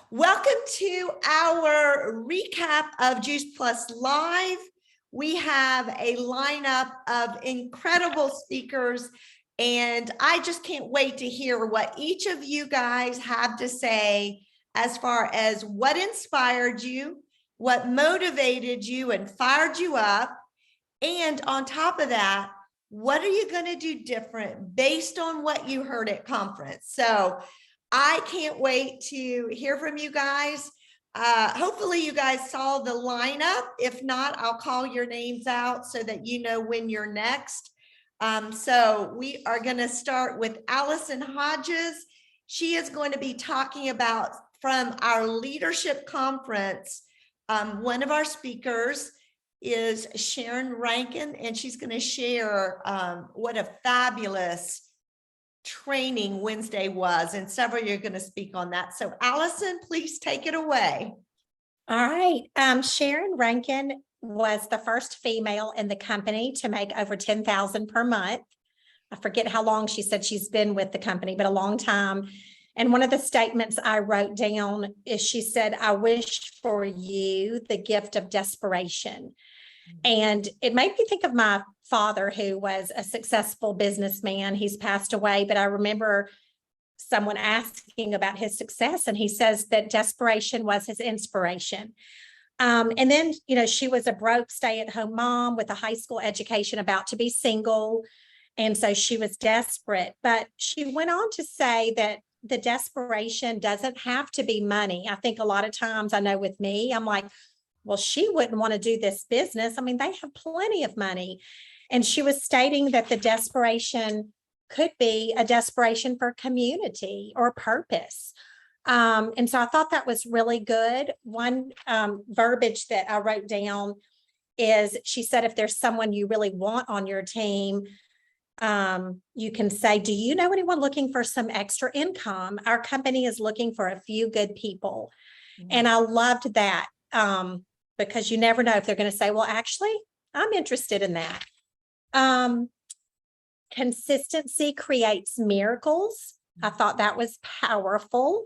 Welcome to our recap of Juice Plus Live. We have a lineup of incredible speakers, and I just can't wait to hear what each of you guys have to say as far as what inspired you, what motivated you and fired you up, and on top of that, what are you going to do different based on what you heard at conference? So I can't wait to hear from you guys. Hopefully you guys saw the lineup. If not, I'll call your names out so that you know when you're next. So we are going to start with Allison Hodges. She is going to be talking about from our leadership conference. One of our speakers is Sharon Rankin, and she's going to share what a fabulous training Wednesday was, and several of you are going to speak on that. So Allison, please take it away. All right. Sharon Rankin was the first female in the company to make over $10,000 per month. I forget how long she said she's been with the company, but a long time. And one of the statements I wrote down is she said, "I wish for you the gift of desperation." And it made me think of my father, who was a successful businessman. He's passed away, but I remember someone asking about his success, and he says that desperation was his inspiration. And then, she was a broke stay-at-home mom with a high school education, about to be single. And so she was desperate, but she went on to say that the desperation doesn't have to be money. I think a lot of times, I know with me, I'm like, well, she wouldn't want to do this business. I mean, they have plenty of money. And she was stating that the desperation could be a desperation for community or purpose. And so I thought that was really good. One verbiage that I wrote down is, she said, if there's someone you really want on your team, you can say, "Do you know anyone looking for some extra income? Our company is looking for a few good people." Mm-hmm. And I loved that. Because you never know if they're going to say, "Well, actually, I'm interested in that." Consistency creates miracles. I thought that was powerful.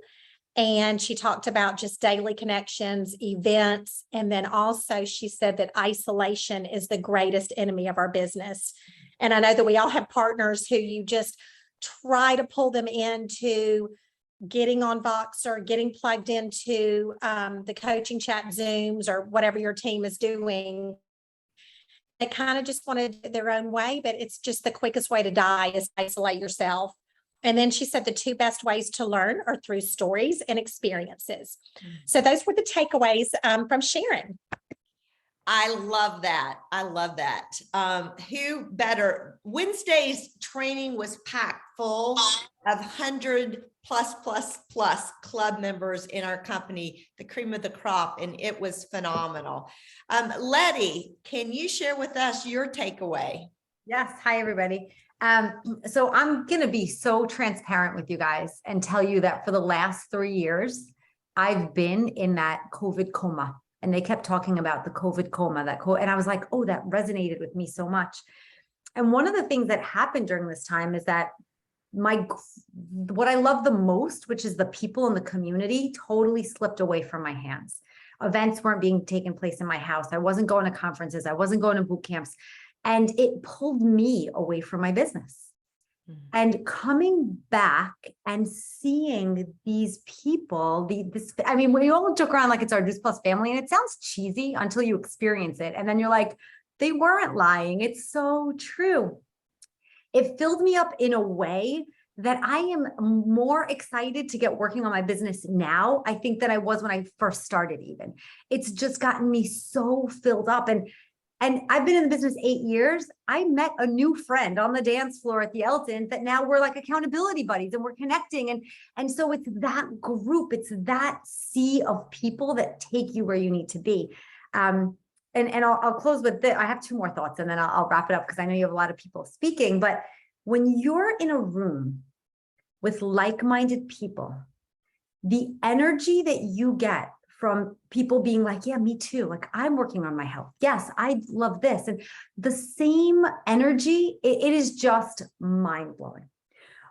And she talked about just daily connections, events. And then also she said that isolation is the greatest enemy of our business. And I know that we all have partners who you just try to pull them into getting on Voxer, getting plugged into the coaching chat Zooms or whatever your team is doing. They kind of just want to do their own way, but it's just the quickest way to die is isolate yourself. And then she said the two best ways to learn are through stories and experiences. So those were the takeaways from Sharon. I love that. I love that. Who better? Wednesday's training was packed full of 100 plus club members in our company, the cream of the crop, and it was phenomenal. Letty, can you share with us your takeaway? Yes. Hi, everybody. So I'm going to be so transparent with you guys and tell you that for the last 3 years, I've been in that COVID coma. And they kept talking about the COVID coma, and I was like, oh, that resonated with me so much. And one of the things that happened during this time is that what I love the most, which is the people in the community, totally slipped away from my hands. Events weren't being taken place in my house. I wasn't going to conferences. I wasn't going to boot camps. And it pulled me away from my business. And coming back and seeing these people, we all joke around like it's our Juice Plus family, and it sounds cheesy until you experience it. And then you're like, they weren't lying. It's so true. It filled me up in a way that I am more excited to get working on my business now, I think, than I was when I first started even. It's just gotten me so filled up. And I've been in the business 8 years. I met a new friend on the dance floor at the Elton that now we're like accountability buddies and we're connecting. And so it's that group, it's that sea of people that take you where you need to be. And I'll close with this. I have 2 more thoughts and then I'll wrap it up because I know you have a lot of people speaking. But when you're in a room with like-minded people, the energy that you get from people being like, yeah, me too. Like, I'm working on my health. Yes, I love this. And the same energy, it is just mind blowing.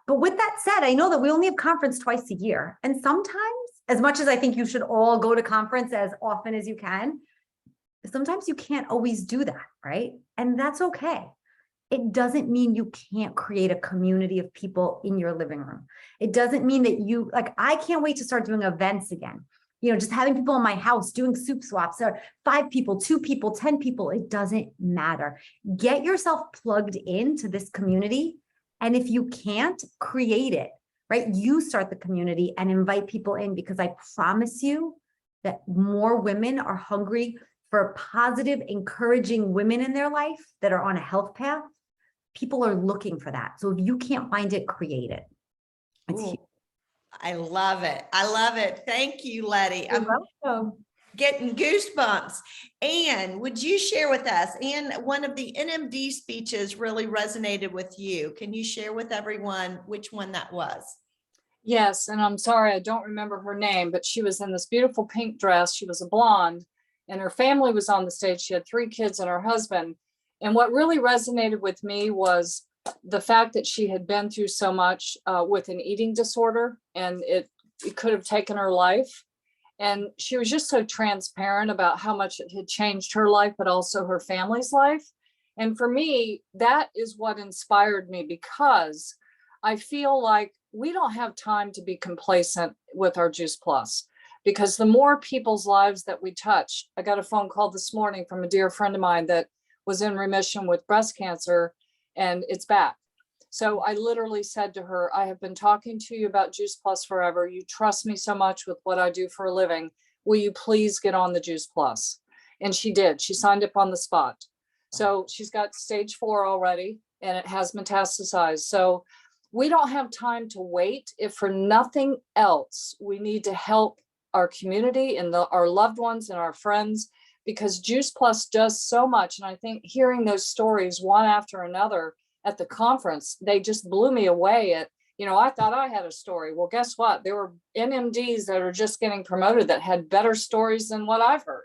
But with that said, I know that we only have conference twice a year. And sometimes as much as I think you should all go to conference as often as you can, sometimes you can't always do that, right? And that's okay. It doesn't mean you can't create a community of people in your living room. It doesn't mean that you, like, I can't wait to start doing events again. You know, just having people in my house doing soup swaps, or 5 people, 2 people, 10 people, it doesn't matter. Get yourself plugged into this community. And if you can't, create it, right? You start the community and invite people in, because I promise you that more women are hungry for positive, encouraging women in their life that are on a health path. People are looking for that. So if you can't find it, create it. It's Ooh, huge. I love it. I love it. Thank you, Letty. You're I'm welcome. getting goosebumps. Anne, would you share with us? Anne, one of the NMD speeches really resonated with you. Can you share with everyone which one that was? Yes, and I'm sorry, I don't remember her name, but she was in this beautiful pink dress. She was a blonde, and her family was on the stage. She had 3 kids and her husband. And what really resonated with me was the fact that she had been through so much with an eating disorder, and it could have taken her life. And she was just so transparent about how much it had changed her life, but also her family's life. And for me, that is what inspired me, because I feel like we don't have time to be complacent with our Juice Plus, because the more people's lives that we touch. I got a phone call this morning from a dear friend of mine that was in remission with breast cancer, and it's back. So I literally said to her, I have been talking to you about Juice Plus forever. You trust me so much with what I do for a living. Will you please get on the Juice Plus? And she did. She signed up on the spot. So she's got stage 4 already, and it has metastasized. So we don't have time to wait. If for nothing else, we need to help our community and our loved ones and our friends, because Juice Plus does so much. And I think hearing those stories one after another at the conference, they just blew me away. I thought I had a story. Well, guess what? There were NMDs that are just getting promoted that had better stories than what I've heard.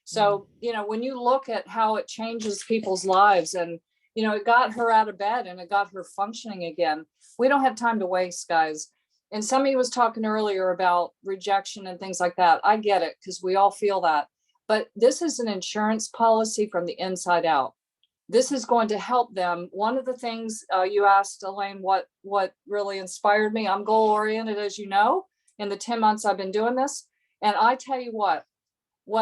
So, when you look at how it changes people's lives, and, it got her out of bed and it got her functioning again. We don't have time to waste, guys. And somebody was talking earlier about rejection and things like that. I get it, because we all feel that. But this is an insurance policy from the inside out. This is going to help them. One of the things you asked, Elaine, what really inspired me, I'm goal oriented, as you know, in the 10 months I've been doing this. And I tell you what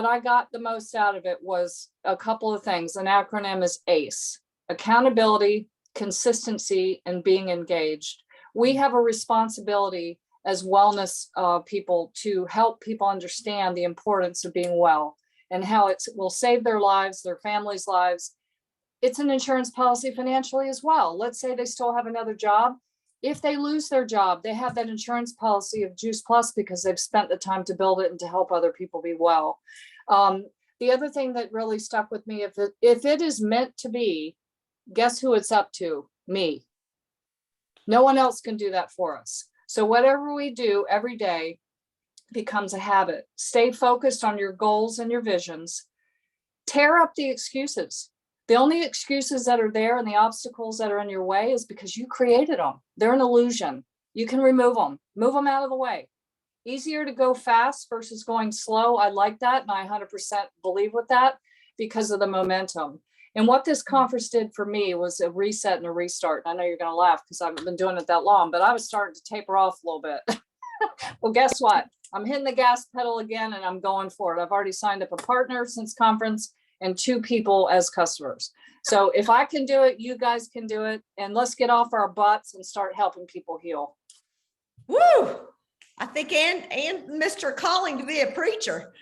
I got the most out of it was a couple of things. An acronym is ACE: accountability, consistency, and being engaged. We have a responsibility as wellness people to help people understand the importance of being well and how it will save their lives, their families' lives. It's an insurance policy financially as well. Let's say they still have another job. If they lose their job, they have that insurance policy of Juice Plus, because they've spent the time to build it and to help other people be well. The other thing that really stuck with me, if it is meant to be, guess who it's up to? Me. No one else can do that for us. So whatever we do every day becomes a habit. Stay focused on your goals and your visions. Tear up the excuses. The only excuses that are there and the obstacles that are in your way is because you created them. They're an illusion. You can remove them out of the way. Easier to go fast versus going slow. I like that. And I 100% believe with that because of the momentum. And what this conference did for me was a reset and a restart. I know you're going to laugh because I haven't been doing it that long, but I was starting to taper off a little bit. Well, guess what? I'm hitting the gas pedal again and I'm going for it. I've already signed up a partner since conference and 2 people as customers. So if I can do it, you guys can do it. And let's get off our butts and start helping people heal. Woo! I think and Mr. Calling to be a preacher.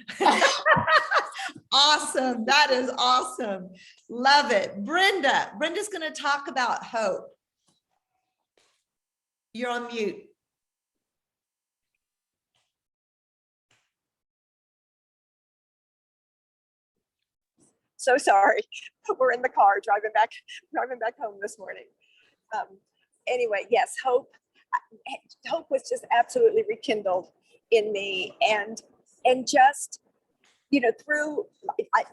Awesome. That is awesome. Love it. Brenda's going to talk about hope. You're on mute. So sorry. We're in the car driving back home this morning. Anyway, yes, hope was just absolutely rekindled in me, and just, through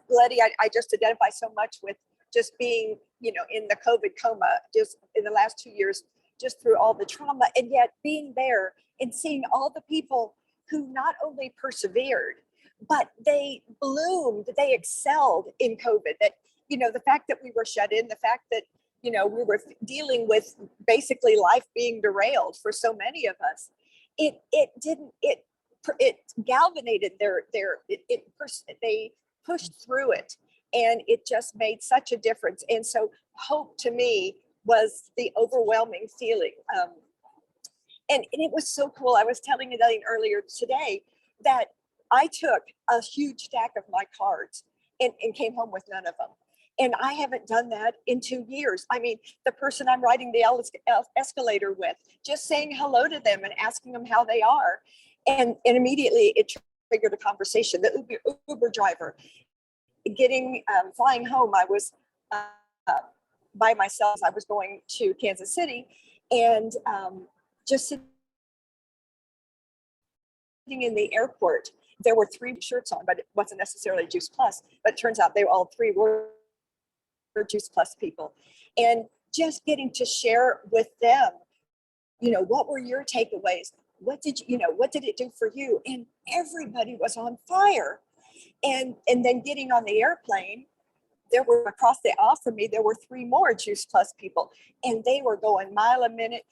Letty, I just identify so much with just being, in the COVID coma, just in the last 2 years, just through all the trauma, and yet being there and seeing all the people who not only persevered, but they bloomed, they excelled in COVID. That, the fact that we were shut in, the fact that, we were dealing with basically life being derailed for so many of us, it galvanized they pushed through it, and it just made such a difference. And so hope to me was the overwhelming feeling. And it was so cool. I was telling Elaine earlier today that I took a huge stack of my cards and came home with none of them. And I haven't done that in 2 years. I mean, the person I'm riding the escalator with, just saying hello to them and asking them how they are. And immediately it triggered a conversation. The Uber driver flying home, I was by myself. I was going to Kansas City, and just sitting in the airport, there were 3 shirts on, but it wasn't necessarily Juice Plus. But it turns out they all 3 were Juice Plus people. And just getting to share with them, what were your takeaways? What did it do for you? And everybody was on fire. And then getting on the airplane, there were across the aisle from me, there were 3 more Juice Plus people, and they were going mile a minute.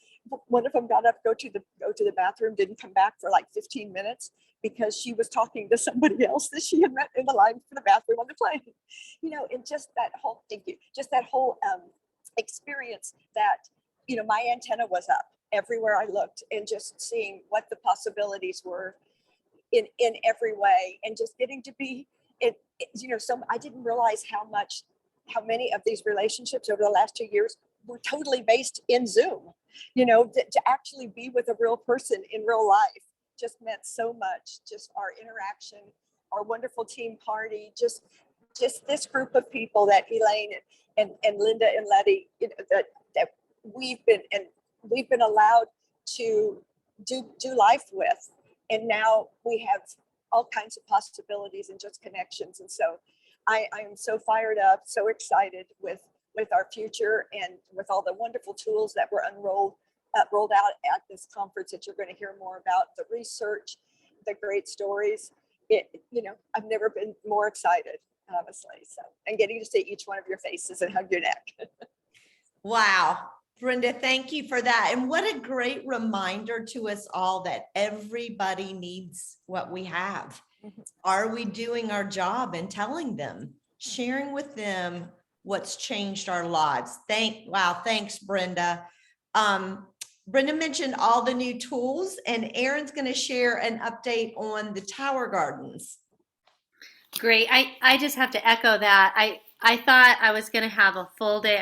One of them got up, go to the bathroom, didn't come back for like 15 minutes because she was talking to somebody else that she had met in the line for the bathroom on the plane. And just that whole, thank you, just that whole experience that, my antenna was up everywhere I looked, and just seeing what the possibilities were in every way, and just getting to be I didn't realize how many of these relationships over the last 2 years were totally based in Zoom. To actually be with a real person in real life just meant so much. Just our interaction, our wonderful team party, just this group of people that Elaine and Linda and Letty, that we've been allowed to do life with. And now we have all kinds of possibilities and just connections. And so I am so fired up, so excited with our future, and with all the wonderful tools that were rolled out at this conference that you're going to hear more about, the research, the great stories. I've never been more excited, honestly. So, and getting to see each one of your faces and hug your neck. Wow. Brenda, thank you for that. And what a great reminder to us all that everybody needs what we have. Are we doing our job and telling them, sharing with them what's changed our lives? Thanks, Brenda. Brenda mentioned all the new tools, and Erin's going to share an update on the Tower Gardens. Great. I just have to echo that. I thought I was going to have a full day.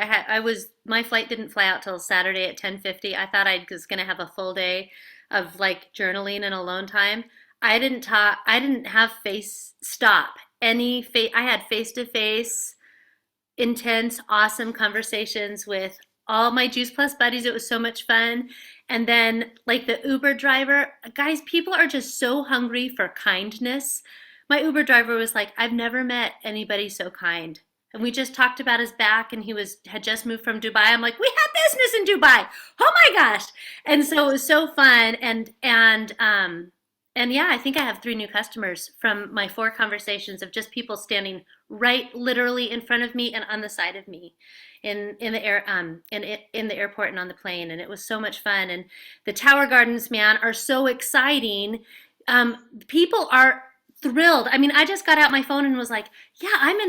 My flight didn't fly out till Saturday at 10:50. I thought I was going to have a full day of like journaling and alone time. I didn't have I had face-to-face, intense, awesome conversations with all my Juice Plus buddies. It was so much fun. And then like the Uber driver, guys, people are just so hungry for kindness. My Uber driver was like, I've never met anybody so kind. And we just talked about his back, and he had just moved from Dubai. I'm like, we have business in Dubai. Oh my gosh. And so it was so fun. And yeah, I think I have 3 new customers from my 4 conversations of just people standing right literally in front of me and on the side of me in the airport and on the plane. And it was so much fun. And the Tower Gardens, man, are so exciting. People are thrilled. I mean, I just got out my phone and was like, yeah, I'm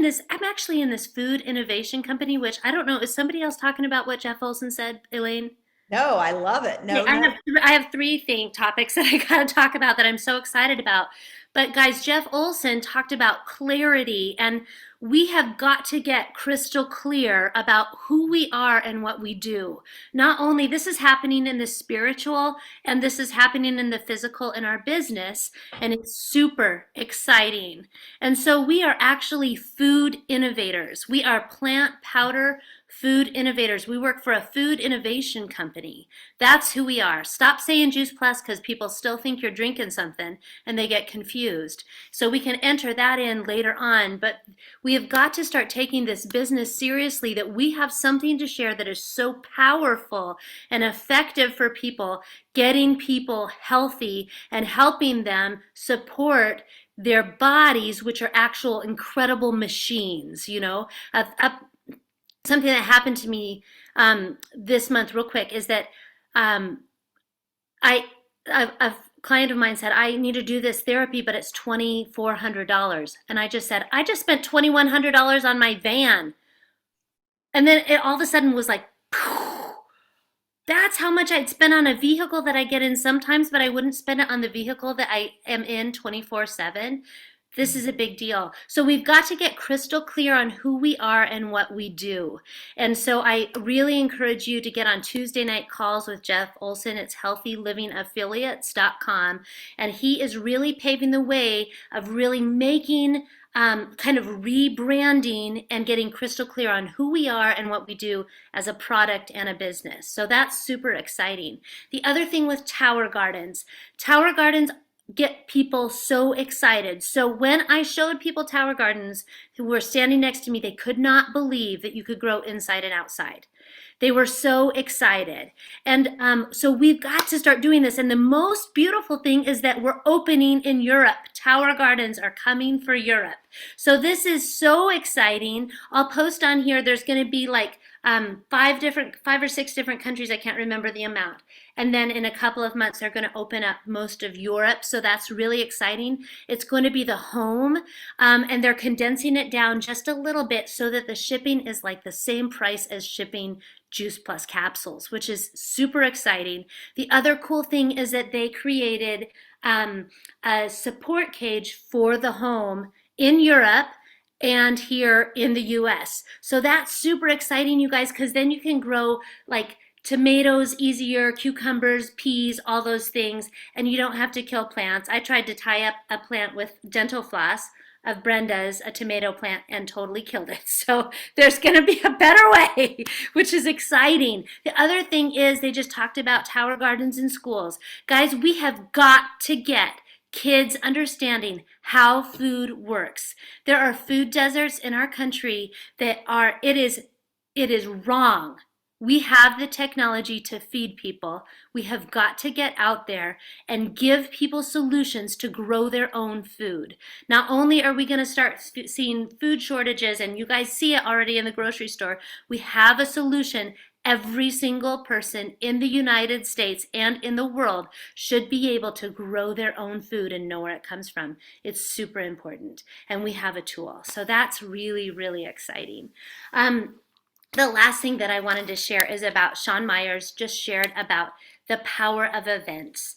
actually in this food innovation company, which I don't know, is somebody else talking about what Jeff Olson said, Elaine? No, I love it. No, I have 3 topics that I got to talk about that I'm so excited about. But guys, Jeff Olson talked about clarity, and we have got to get crystal clear about who we are and what we do. Not only this is happening in the spiritual, and this is happening in the physical in our business, and it's super exciting. And so we are actually food innovators. We are plant powder food innovators. We work for a food innovation company. That's who we are. Stop saying Juice Plus because people still think you're drinking something and they get confused. So we can enter that in later on, but we have got to start taking this business seriously, that we have something to share that is so powerful and effective for people, getting people healthy and helping them support their bodies, which are actual incredible machines. You know, something that happened to me this month, real quick, is that a client of mine said, I need to do this therapy, but it's $2,400. And I just said, I just spent $2,100 on my van. And then it all of a sudden was like, that's how much I'd spend on a vehicle that I get in sometimes, but I wouldn't spend it on the vehicle that I am in 24/7. This is a big deal. So we've got to get crystal clear on who we are and what we do. And so I really encourage you to get on Tuesday night calls with Jeff Olson. It's healthylivingaffiliates.com. And he is really paving the way of really making kind of rebranding and getting crystal clear on who we are and what we do as a product and a business. So that's super exciting. The other thing with Tower Gardens get people so excited. So when I showed people Tower Gardens who were standing next to me, they could not believe that you could grow inside and outside. They were so excited. And so we've got to start doing this. And the most beautiful thing is that we're opening in Europe. Tower Gardens are coming for Europe. So this is so exciting. I'll post on here. There's going to be like 5 or 6 different countries. I can't remember the amount. And then in a couple of months, they're going to open up most of Europe. So that's really exciting. It's going to be the home. And they're condensing it down just a little bit so that the shipping is like the same price as shipping Juice Plus capsules, which is super exciting. The other cool thing is that they created a support cage for the home in Europe and here in the US. So that's super exciting, you guys, because then you can grow like tomatoes easier, cucumbers, peas, all those things, and you don't have to kill plants. I tried to tie up a plant with dental floss of Brenda's, a tomato plant, and totally killed it. So there's going to be a better way, which is exciting. The other thing is they just talked about Tower Gardens in schools. Guys, we have got to get kids understanding how food works. There are food deserts in our country that are, it is wrong. We have the technology to feed people. We have got to get out there and give people solutions to grow their own food. Not only are we going to start seeing food shortages, and you guys see it already in the grocery store, we have a solution. Every single person in the United States and in the world should be able to grow their own food and know where it comes from. It's super important, and we have a tool. So that's really, really exciting. The last thing that I wanted to share is about Sean Myers just shared about the power of events.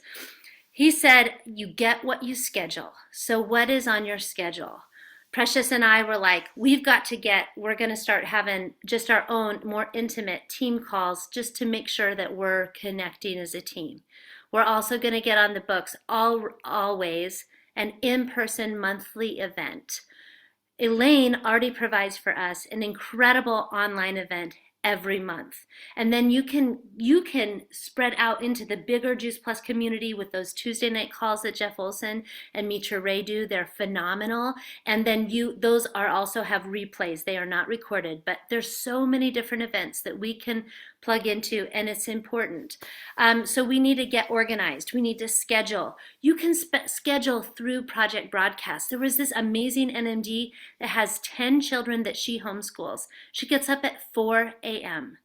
He said, you get what you schedule. So what is on your schedule? Precious and I were like, we're going to start having just our own more intimate team calls just to make sure that we're connecting as a team. We're also going to get on the books always an in-person monthly event. Elaine already provides for us an incredible online event every month. And then you can spread out into the bigger Juice Plus community with those Tuesday night calls that Jeff Olson and Mitra Ray do. They're phenomenal. And then those are also have replays. They are not recorded, but there's so many different events that we can plug into, and it's important. So we need to get organized. We need to schedule. You can schedule through Project Broadcast. There was this amazing NMD that has 10 children that she homeschools. She gets up at 4 a.m.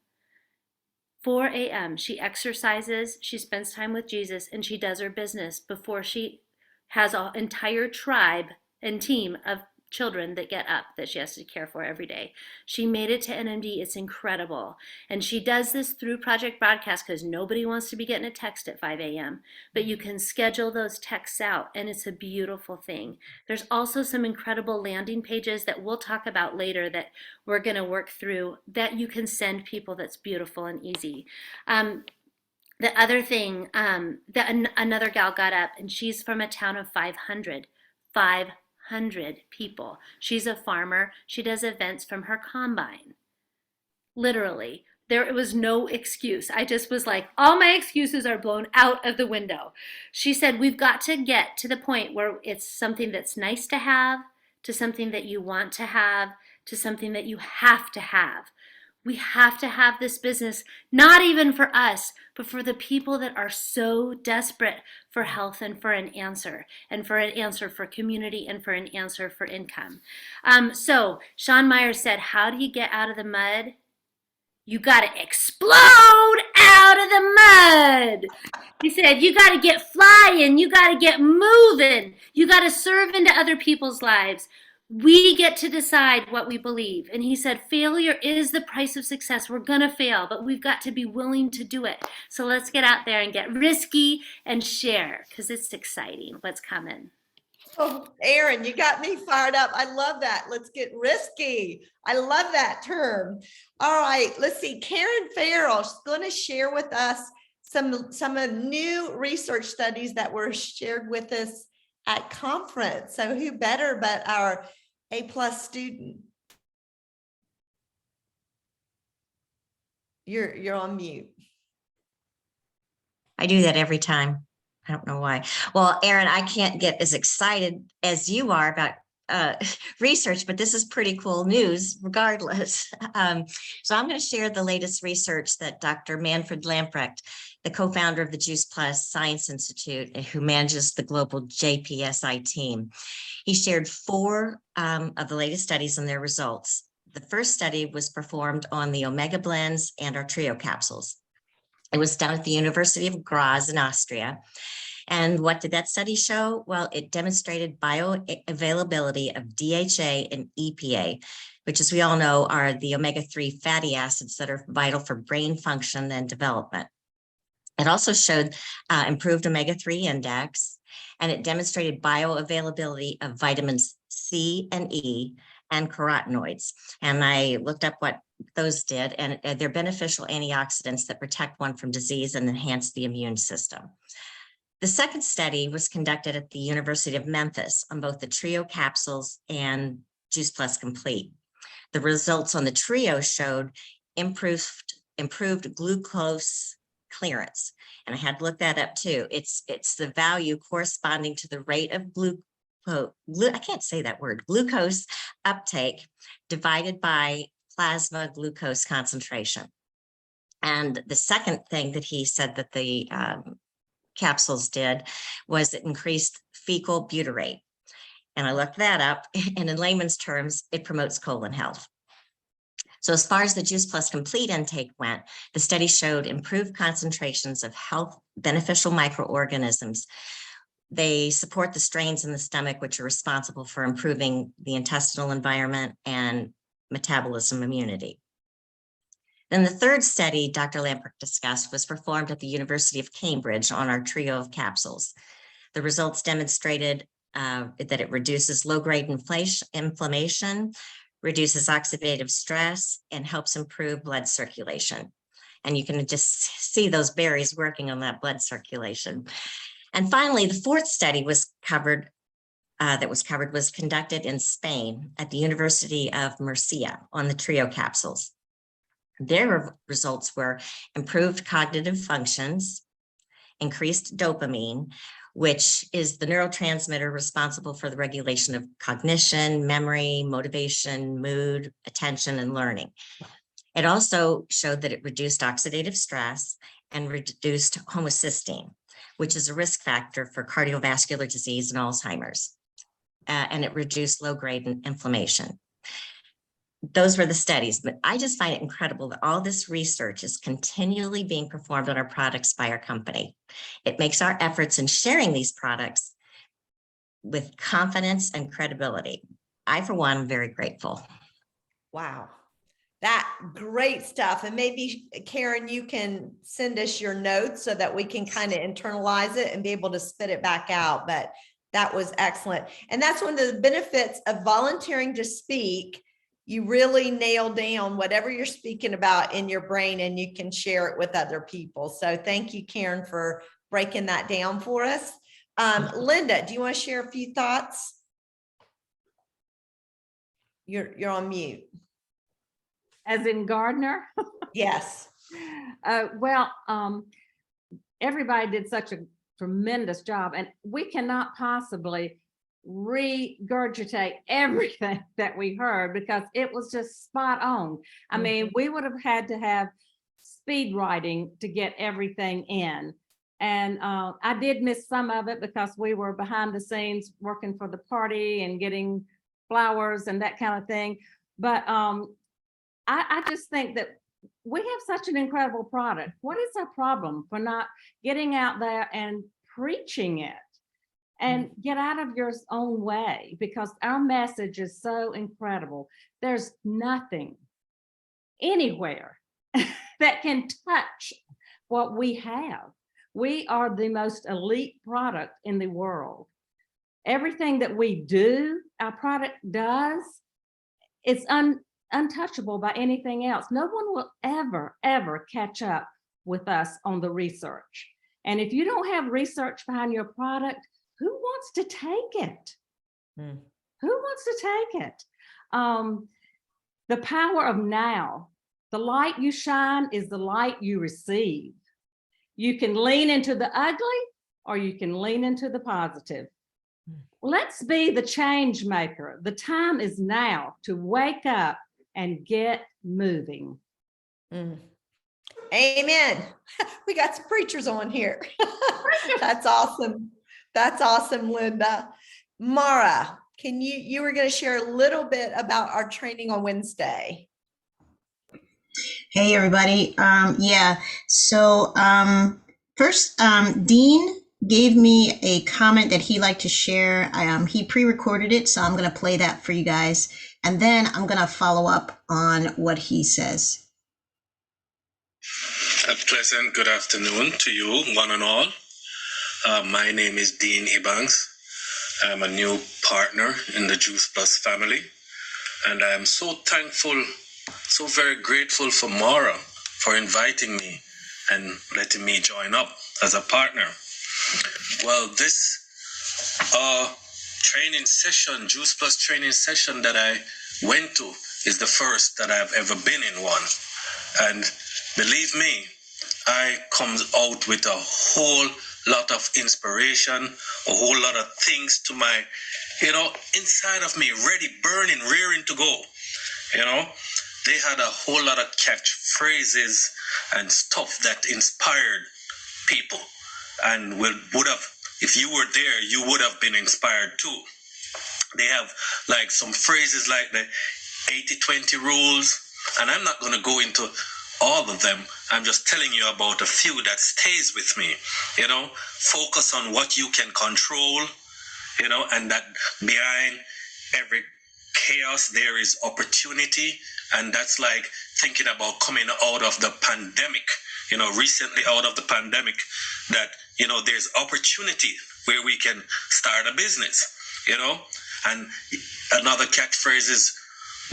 4 a.m. She exercises, she spends time with Jesus, and she does her business before she has an entire tribe and team of children that get up that she has to care for every day. She made it to NMD. It's incredible. And she does this through Project Broadcast because nobody wants to be getting a text at 5 a.m. But you can schedule those texts out, and it's a beautiful thing. There's also some incredible landing pages that we'll talk about later that we're going to work through that you can send people. That's beautiful and easy. The other thing, another gal got up, and she's from a town of 500 people. She's a farmer. She does events from her combine. literally. There was no excuse. I just was like, all my excuses are blown out of the window. She said, we've got to get to the point where it's something that's nice to have, to something that you want to have, to something that you have to have. We have to have this business, not even for us, but for the people that are so desperate for health and for an answer for community and for an answer for income. So Sean Myers said, how do you get out of the mud? You got to explode out of the mud. He said, you got to get flying. You got to get moving. You got to serve into other people's lives. We get to decide what we believe. And he said, failure is the price of success. We're going to fail, but we've got to be willing to do it. So let's get out there and get risky and share, because it's exciting what's coming. Oh, Erin, you got me fired up. I love that. Let's get risky. I love that term. All right, let's see. Karen Farrell is going to share with us some of new research studies that were shared with us at conference. So who better but our A+ student? You're on mute. I do that every time. I don't know why. Well, Erin, I can't get as excited as you are about research, but this is pretty cool news regardless. So I'm going to share the latest research that Dr. Manfred Lamprecht, the co-founder of the Juice Plus Science Institute, who manages the global JPSI team. He shared 4 of the latest studies and their results. The first study was performed on the Omega blends and our Trio capsules. It was done at the University of Graz in Austria. And what did that study show? Well, it demonstrated bioavailability of DHA and EPA, which, as we all know, are the omega-3 fatty acids that are vital for brain function and development. It also showed improved omega-3 index, and it demonstrated bioavailability of vitamins C and E and carotenoids. And I looked up what those did, and they're beneficial antioxidants that protect one from disease and enhance the immune system. The second study was conducted at the University of Memphis on both the Trio capsules and Juice Plus Complete. The results on the Trio showed improved glucose clearance. And I had to look that up too. It's the value corresponding to the rate of glucose uptake divided by plasma glucose concentration. And the second thing that he said that the capsules did was it increased fecal butyrate. And I looked that up, and in layman's terms, it promotes colon health. So as far as the Juice Plus Complete intake went, the study showed improved concentrations of health beneficial microorganisms. They support the strains in the stomach, which are responsible for improving the intestinal environment and metabolism immunity. Then the third study Dr. Lamprecht discussed was performed at the University of Cambridge on our Trio of capsules. The results demonstrated that it reduces low-grade inflammation, reduces oxidative stress, and helps improve blood circulation. And you can just see those berries working on that blood circulation. And finally, the fourth study was conducted in Spain at the University of Murcia on the Trio capsules. Their results were improved cognitive functions, increased dopamine, which is the neurotransmitter responsible for the regulation of cognition, memory, motivation, mood, attention, and learning. It also showed that it reduced oxidative stress and reduced homocysteine, which is a risk factor for cardiovascular disease and Alzheimer's. And it reduced low-grade inflammation. Those were the studies, but I just find it incredible that all this research is continually being performed on our products by our company. It makes our efforts in sharing these products with confidence and credibility. I, for one, am very grateful. Wow. That great stuff. And maybe Karen, you can send us your notes so that we can kind of internalize it and be able to spit it back out. But that was excellent. And that's one of the benefits of volunteering to speak. You really nail down whatever you're speaking about in your brain, and you can share it with other people. So thank you, Karen, for breaking that down for us. Linda, do you want to share a few thoughts? You're on mute. as in gardener. Yes. Well, everybody did such a tremendous job, and we cannot possibly regurgitate everything that we heard because it was just spot on. I mean, we would have had to have speed writing to get everything in. And I did miss some of it because we were behind the scenes working for the party and getting flowers and that kind of thing. But I just think that we have such an incredible product. What is our problem for not getting out there and preaching it and get out of your own way? Because our message is so incredible. There's nothing anywhere that can touch what we have. We are the most elite product in the world. Everything that we do, our product does, it's untouchable by anything else. No one will ever catch up with us on the research. And if you don't have research behind your product, who wants to take it? Who wants to take it? The power of now. The light you shine is the light you receive. You can lean into the ugly or you can lean into the positive. Let's be the change maker. The time is now to wake up and get moving. Amen. We got some preachers on here. That's awesome. That's awesome, Linda. Mara, you were going to share a little bit about our training on Wednesday. Hey, everybody. So first, Dean gave me a comment that he'd like to share. He pre-recorded it, so I'm going to play that for you guys. And then I'm going to follow up on what he says. A pleasant good afternoon to you, one and all. My name is Dean Ebanks. I'm a new partner in the Juice Plus family. And I am so thankful, so very grateful for Mara for inviting me and letting me join up as a partner. Well, this training session, Juice Plus training session that I went to is the first that I've ever been in one. And believe me, I come out with a whole lot of inspiration, a whole lot of things to my, inside of me, ready, burning, rearing to go. They had a whole lot of catchphrases and stuff that inspired people and would have, if you were there, you would have been inspired too. They have like some phrases like the 80-20 rules, and I'm not going to go into all of them. I'm just telling you about a few that stays with me. Focus on what you can control, and that behind every chaos there is opportunity. And that's like thinking about coming out of the pandemic, recently out of the pandemic, that there's opportunity where we can start a business, and another catchphrase is,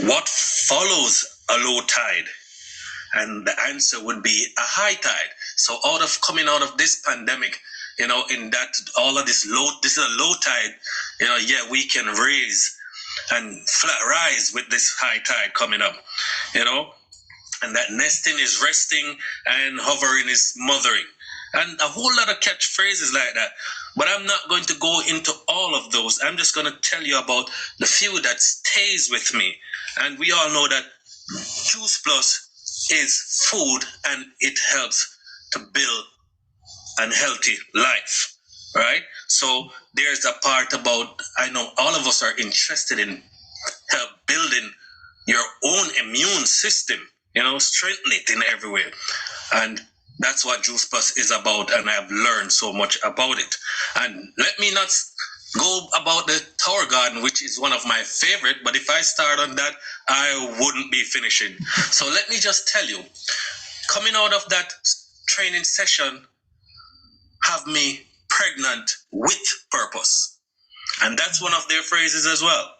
what follows a low tide? And the answer would be a high tide. So coming out of this pandemic, in that all of this is a low tide, we can raise and flat rise with this high tide coming up, and that nesting is resting and hovering is mothering, and a whole lot of catchphrases like that. But I'm not going to go into all of those. I'm just going to tell you about the few that stays with me. And we all know that Juice Plus is food, and it helps to build a healthy life, right? So there's a part about, I know all of us are interested in help building your own immune system, strengthen it in every way. And that's what Juice Plus is about, and I've learned so much about it. And let me not go about the Tower Garden, which is one of my favorite, but if I start on that, I wouldn't be finishing. So let me just tell you, coming out of that training session have me pregnant with purpose. And that's one of their phrases as well.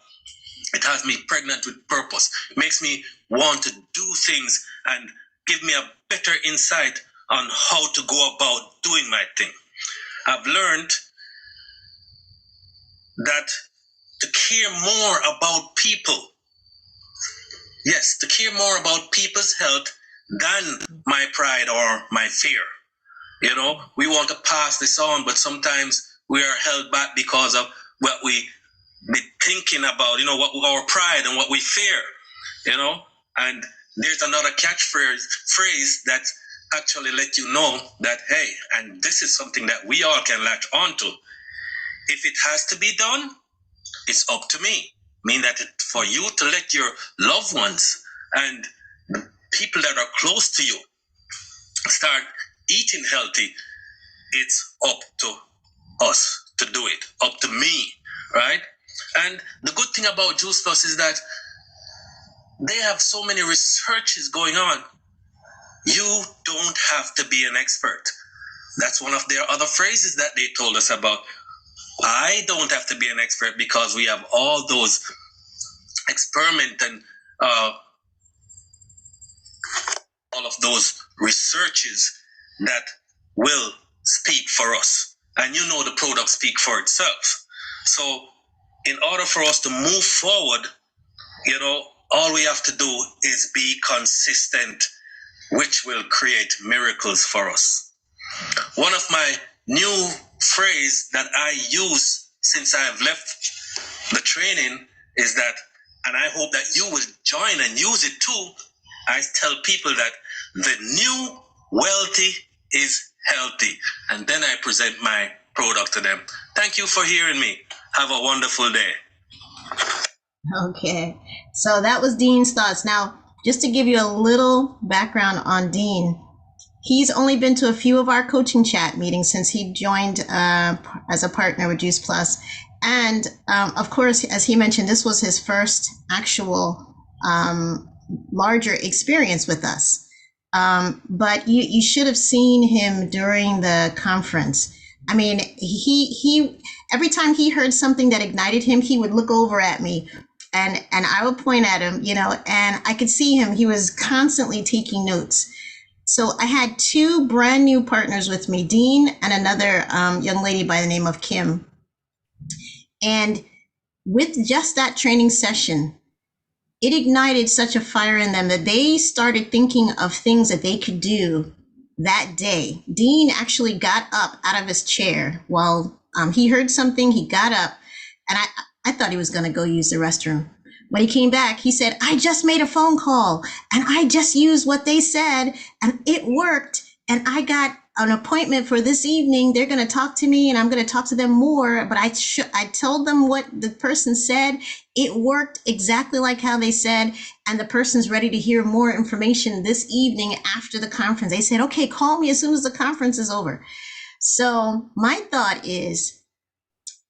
It has me pregnant with purpose. It makes me want to do things and give me a better insight on how to go about doing my thing. I've learned that to care more about people Yes, to care more about people's health than my pride or my fear. You know, we want to pass this on, but sometimes we are held back because of what we be thinking about, you know, what our pride and what we fear, you know. And there's another phrase that actually let you know that, hey, and this is something that we all can latch onto. If it has to be done, it's up to me. Mean that for you to let your loved ones and the people that are close to you start eating healthy, it's up to us to do it, up to me, right? And the good thing about Juice Plus is that they have so many researches going on. You don't have to be an expert. That's one of their other phrases that they told us about. I don't have to be an expert because we have all those experiment and all of those researches that will speak for us. And you know the product speak for itself. So in order for us to move forward, you know, all we have to do is be consistent, which will create miracles for us. One of my new phrase that I use since I've left the training is that, and I hope that you will join and use it too. I tell people that the new wealthy is healthy. And then I present my product to them. Thank you for hearing me. Have a wonderful day. Okay, so that was Dean's thoughts. Now, just to give you a little background on Dean, he's only been to a few of our coaching chat meetings since he joined as a partner with Juice Plus. And of course, as he mentioned, this was his first actual larger experience with us. But you should have seen him during the conference. I mean, he every time he heard something that ignited him, he would look over at me and I would point at him, you know, and I could see him. He was constantly taking notes. So I had two brand new partners with me, Dean and another young lady by the name of Kim. And with just that training session, it ignited such a fire in them that they started thinking of things that they could do that day. Dean actually got up out of his chair while he heard something. He got up, and I thought he was going to go use the restroom. When he came back, he said, I just made a phone call and I just used what they said and it worked. And I got an appointment for this evening. They're going to talk to me and I'm going to talk to them more. But I told them what the person said. It worked exactly like how they said. And the person's ready to hear more information this evening after the conference. They said, okay, call me as soon as the conference is over. So my thought is,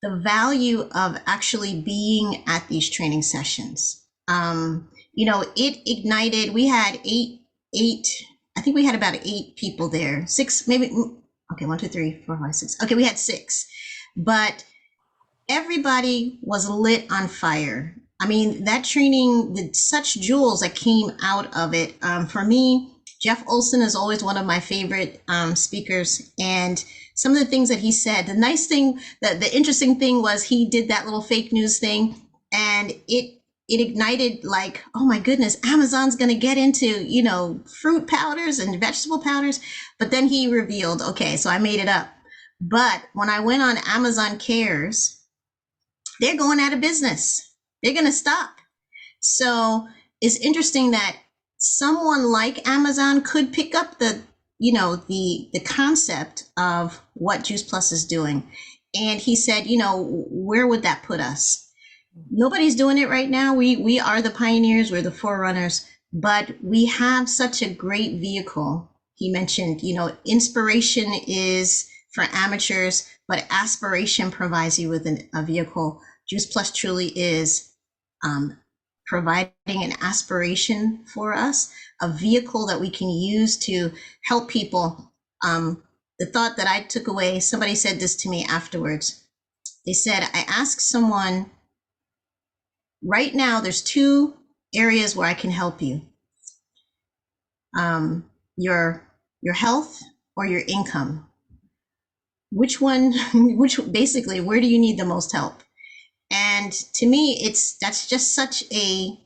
the value of actually being at these training sessions. You know, it ignited, we had I think we had about 8 people there, 6, maybe, okay, 1, 2, 3, 4, 5, 6. Okay, we had 6, but everybody was lit on fire. I mean, that training, such jewels that came out of it. For me, Jeff Olson is always one of my favorite speakers, and some of the things that he said, the nice thing, the interesting thing was he did that little fake news thing, and it ignited like, oh my goodness, Amazon's going to get into, you know, fruit powders and vegetable powders. But then he revealed, okay, so I made it up. But when I went on Amazon Cares, they're going out of business. They're going to stop. So it's interesting that someone like Amazon could pick up the concept of what Juice Plus is doing. And he said, you know, where would that put us? Nobody's doing it right now. We are the pioneers, we're the forerunners, but we have such a great vehicle. He mentioned, you know, inspiration is for amateurs, but aspiration provides you with a vehicle. Juice Plus truly is providing an aspiration for us, a vehicle that we can use to help people. The thought that I took away, somebody said this to me afterwards. They said, I asked someone, right now, there's 2 areas where I can help you. Your health or your income. Which one, basically, where do you need the most help? And to me, that's just such a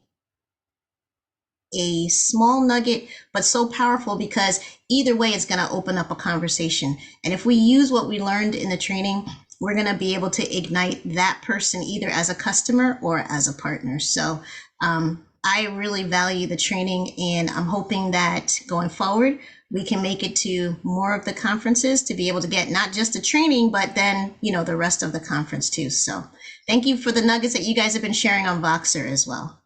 a small nugget, but so powerful because either way, it's going to open up a conversation. And if we use what we learned in the training, we're going to be able to ignite that person either as a customer or as a partner. So I really value the training, and I'm hoping that going forward, we can make it to more of the conferences to be able to get not just the training, but then, you know, the rest of the conference too. So thank you for the nuggets that you guys have been sharing on Voxer as well.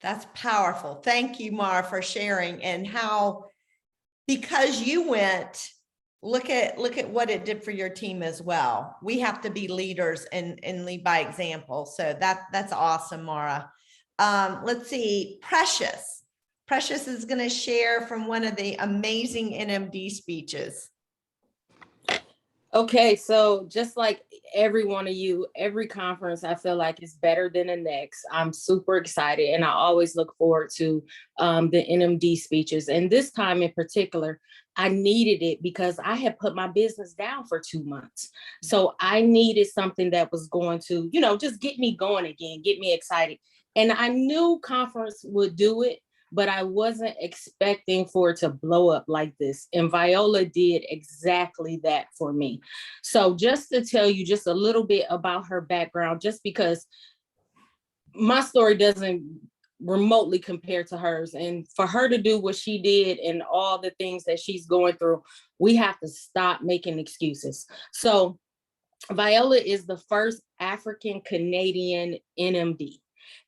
That's powerful. Thank you, Mara, for sharing, and how, because you went, look at what it did for your team as well. We have to be leaders and lead by example. So that's awesome, Mara. Let's see, Precious. Precious is going to share from one of the amazing NMD speeches. Okay, so just like every one of you, every conference I feel like is better than the next. I'm super excited, and I always look forward to the NMD speeches. And this time in particular, I needed it because I had put my business down for 2 months. So I needed something that was going to, you know, just get me going again, get me excited. And I knew conference would do it, but I wasn't expecting for it to blow up like this. And Viola did exactly that for me. So just to tell you just a little bit about her background, just because my story doesn't remotely compare to hers, and for her to do what she did and all the things that she's going through, we have to stop making excuses. So Viola is the first African Canadian NMD.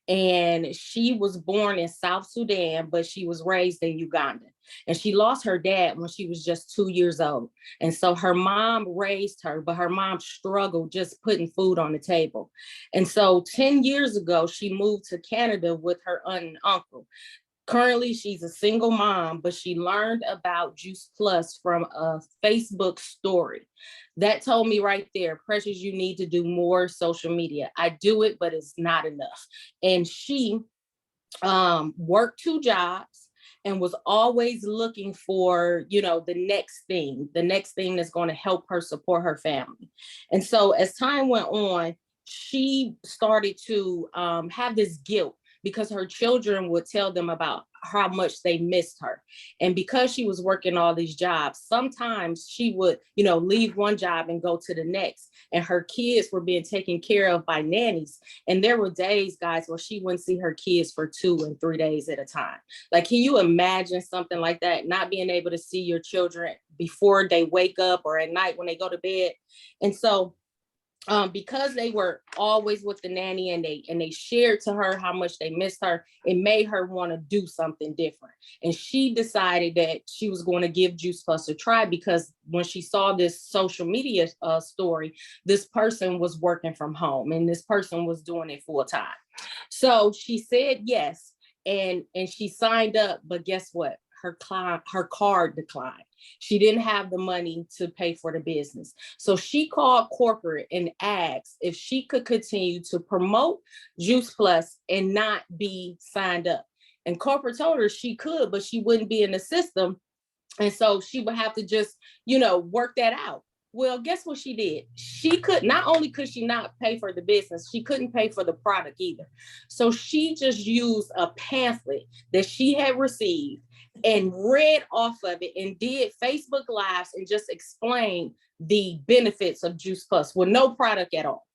And she was born in South Sudan, but she was raised in Uganda. And she lost her dad when she was just 2 years old. And so her mom raised her, but her mom struggled just putting food on the table. And so 10 years ago, she moved to Canada with her aunt and uncle. Currently, she's a single mom, but she learned about Juice Plus from a Facebook story. That told me right there, Precious, you need to do more social media. I do it, but it's not enough. And she worked 2 jobs and was always looking for, you know, the next thing that's going to help her support her family. And so as time went on, she started to have this guilt, because her children would tell them about how much they missed her. And because she was working all these jobs, sometimes she would, you know, leave one job and go to the next. And her kids were being taken care of by nannies. And there were days, guys, where she wouldn't see her kids for 2 and 3 days at a time. Like, can you imagine something like that? Not being able to see your children before they wake up or at night when they go to bed. And so because they were always with the nanny and they shared to her how much they missed her, it made her want to do something different. And she decided that she was going to give Juice Plus a try, because when she saw this social media story, this person was working from home and this person was doing it full time. So she said yes, and she signed up, but guess what? Her card declined. She didn't have the money to pay for the business. So she called corporate and asked if she could continue to promote Juice Plus and not be signed up. And corporate told her she could, but she wouldn't be in the system. And so she would have to just, you know, work that out. Well, guess what she did? She could, not only could she not pay for the business, she couldn't pay for the product either. So she just used a pamphlet that she had received and read off of it and did Facebook Lives and just explained the benefits of Juice Plus with no product at all.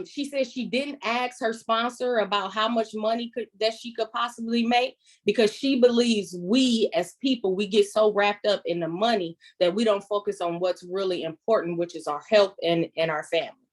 She said she didn't ask her sponsor about how much money that she could possibly make, because she believes we as people, we get so wrapped up in the money that we don't focus on what's really important, which is our health and our family.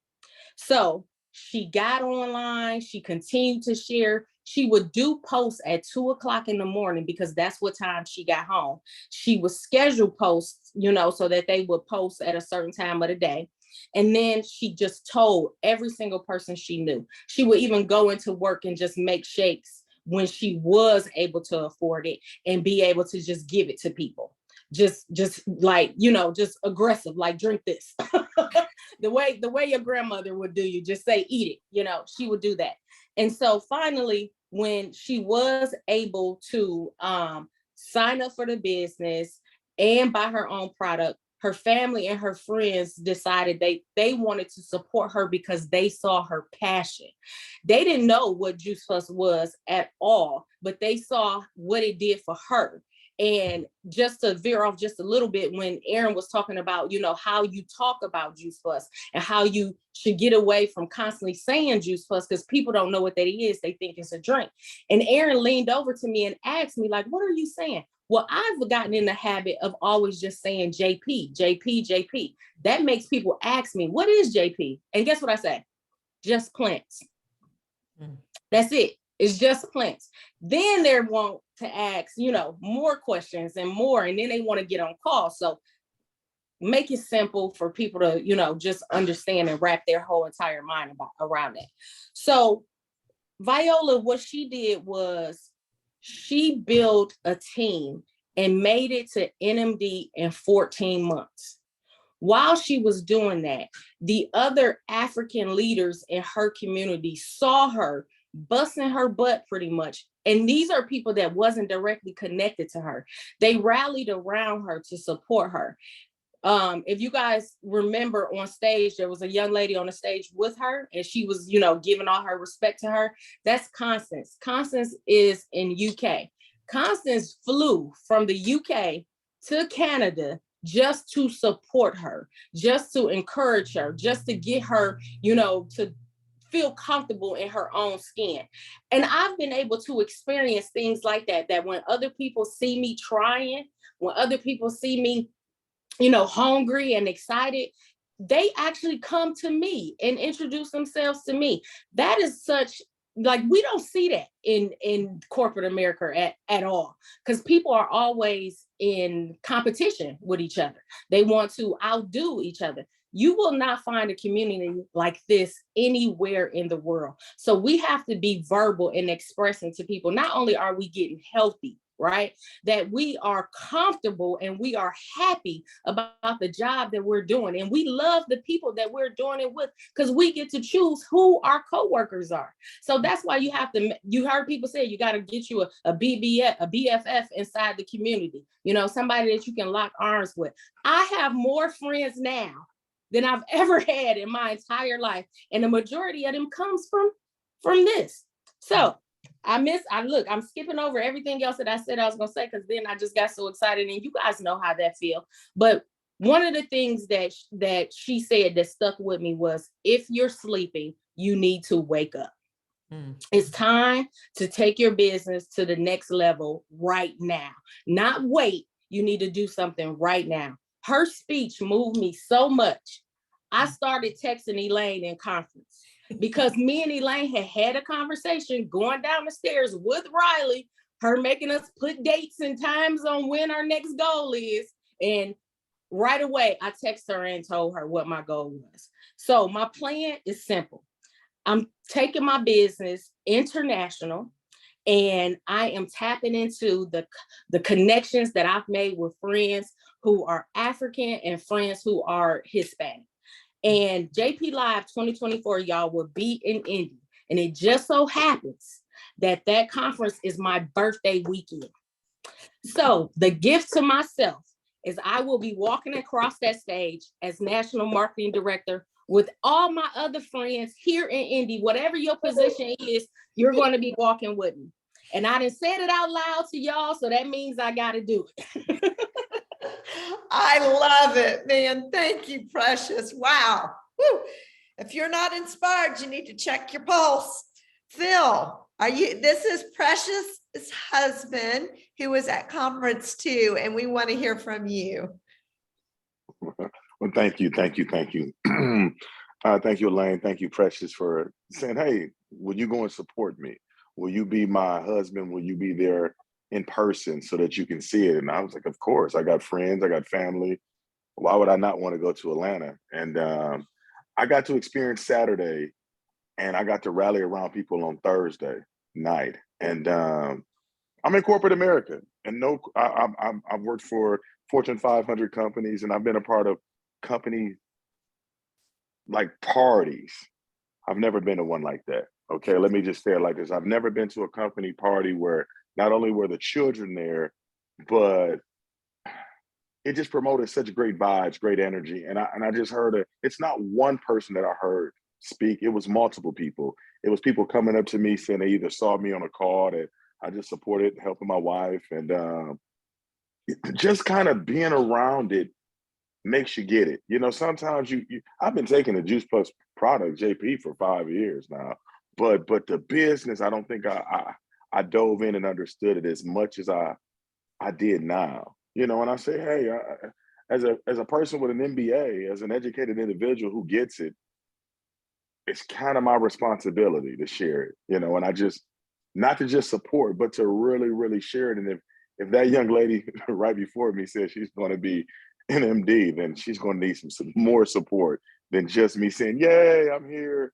So she got online, she continued to share. She would do posts at 2 o'clock in the morning because that's what time she got home. She would schedule posts, you know, so that they would post at a certain time of the day. And then she just told every single person she knew. She would even go into work and just make shakes when she was able to afford it and be able to just give it to people. Just like, you know, just aggressive, like, drink this. the way your grandmother would do, you just say, eat it, you know, she would do that. And so finally, when she was able to sign up for the business and buy her own product, her family and her friends decided they wanted to support her because they saw her passion. They didn't know what Juice Plus was at all, but they saw what it did for her. And just to veer off just a little bit, when Aaron was talking about, you know, how you talk about Juice Plus and how you should get away from constantly saying Juice Plus, because people don't know what that is. They think it's a drink. And Aaron leaned over to me and asked me, like, what are you saying? Well, I've gotten in the habit of always just saying JP, JP, JP. That makes people ask me, what is JP? And guess what I say? Just plants. That's it. It's just plants. Then they want to ask, you know, more questions and more, and then they want to get on call. So make it simple for people to, you know, just understand and wrap their whole entire mind around it. So Viola, what she did was she built a team and made it to NMD in 14 months. While she was doing that, the other African leaders in her community saw her busting her butt pretty much. And these are people that wasn't directly connected to her. They rallied around her to support her. If you guys remember on stage, there was a young lady on the stage with her and she was, you know, giving all her respect to her. That's Constance. Constance is in UK. Constance flew from the UK to Canada just to support her, just to encourage her, just to get her, you know, to feel comfortable in her own skin. And I've been able to experience things like that, that when other people see me trying, when other people see me, you know, hungry and excited, they actually come to me and introduce themselves to me. That is such, like, we don't see that in corporate America at all, because people are always in competition with each other. They want to outdo each other. You will not find a community like this anywhere in the world. So we have to be verbal and expressing to people, not only are we getting healthy, right? That we are comfortable and we are happy about the job that we're doing. And we love the people that we're doing it with, because we get to choose who our coworkers are. So that's why you have to, you heard people say you got to get you a BFF inside the community, you know, somebody that you can lock arms with. I have more friends now than I've ever had in my entire life. And the majority of them comes from this. So I'm skipping over everything else that I said I was gonna say, because then I just got so excited, and you guys know how that feels. But one of the things that she said that stuck with me was, if you're sleeping, you need to wake up. It's time to take your business to the next level right now, not wait. You need to do something right now. Her speech moved me so much. I started texting Elaine in conference, because me and Elaine had a conversation going down the stairs with Riley, her making us put dates and times on when our next goal is. And right away, I texted her and told her what my goal was. So my plan is simple. I'm taking my business international, and I am tapping into the connections that I've made with friends who are African and friends who are Hispanic. And JP Live 2024, y'all, will be in Indy. And it just so happens that that conference is my birthday weekend. So the gift to myself is I will be walking across that stage as National Marketing Director with all my other friends here in Indy. Whatever your position is, you're going to be walking with me. And I done said it out loud to y'all, so that means I got to do it. I love it, man. Thank you, Precious. Wow. Woo. If you're not inspired, you need to check your pulse. Phil, this is Precious' husband who was at conference too, and we want to hear from you. Well, thank you. Thank you, Elaine. Thank you, Precious, for saying, hey, will you go and support me? Will you be my husband? Will you be there in person so that you can see it? And I was like, of course. I got friends, I got family. Why would I not want to go to Atlanta? And I got to experience Saturday, and I got to rally around people on Thursday night. And I'm in corporate America, and I've worked for Fortune 500 companies, and I've been a part of company like parties. I've never been to one like that. Okay, let me just say it like this. I've never been to a company party where not only were the children there, but it just promoted such great vibes, great energy. And I just heard it. It's not one person that I heard speak. It was multiple people. It was people coming up to me saying they either saw me on a call that I just supported helping my wife. And just kind of being around it makes you get it. You know, sometimes I've been taking the Juice Plus product, JP, for 5 years now. But the business, I don't think I dove in and understood it as much as I did now. You know, and I say, hey, as a person with an MBA, as an educated individual who gets it, it's kind of my responsibility to share it, you know, and I just, not to just support, but to really, really share it. And if that young lady right before me said she's going to be an MD, then she's going to need some more support than just me saying, yay, I'm here.